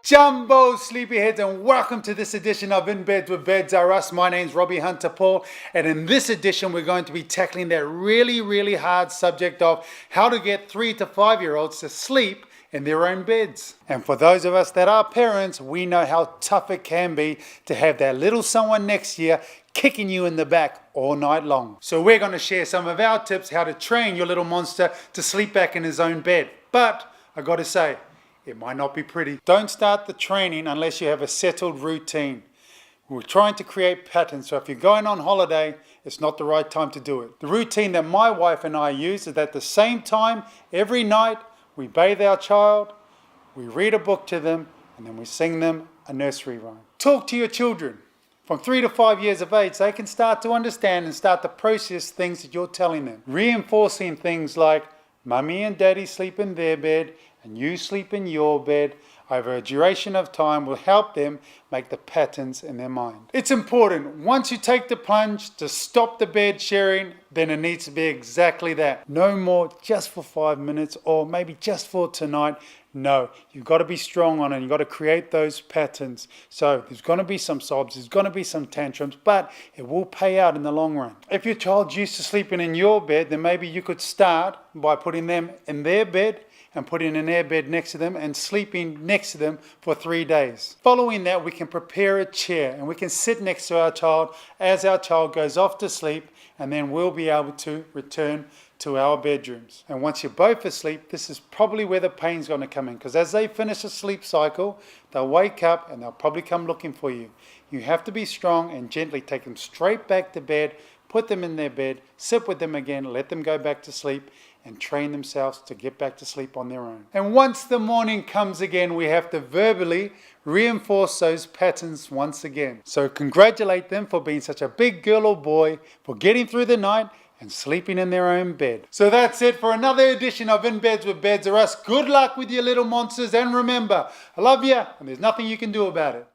Jumbo sleepyheads, and welcome to this edition of In Bed with BedzRus. My name's Robbie Hunter-Paul, and in this edition we're going to be tackling that really hard subject of how to get 3 to 5 year olds to sleep in their own beds. And for those of us that are parents, we know how tough it can be to have that little someone next to you kicking you in the back all night long. So we're going to share some of our tips how to train your little monster to sleep back in his own bed. But I got to say, it might not be pretty. Don't start the training unless you have a settled routine. We're trying to create patterns, so if you're going on holiday, it's not the right time to do it. The routine that my wife and I use is at the same time, every night, we bathe our child, we read a book to them, and then we sing them a nursery rhyme. Talk to your children. From 3 to 5 years of age, they can start to understand and start to process things that you're telling them. Reinforcing things like, Mummy and Daddy sleep in their bed, and you sleep in your bed, over a duration of time will help them make the patterns in their mind. It's important, once you take the plunge to stop the bed sharing, then it needs to be exactly that. No more just for 5 minutes or maybe just for tonight. No, you've got to be strong on it. You've got to create those patterns. So there's going to be some sobs, there's going to be some tantrums, but it will pay out in the long run. If your child's used to sleeping in your bed, then maybe you could start by putting them in their bed and putting an air bed next to them and sleeping next to them for 3 days. Following that, we can prepare a chair and we can sit next to our child as our child goes off to sleep, and then we'll be able to return to our bedrooms. And once you're both asleep, this is probably where the pain's going to come in, because as they finish a sleep cycle, they'll wake up and they'll probably come looking for you. You have to be strong and gently take them straight back to bed, put them in their bed, sit with them again, let them go back to sleep, and train themselves to get back to sleep on their own. And once the morning comes again, we have to verbally reinforce those patterns once again. So congratulate them for being such a big girl or boy, for getting through the night and sleeping in their own bed. So that's it for another edition of In Beds with BedzRus. Good luck with your little monsters, and remember, I love you and there's nothing you can do about it.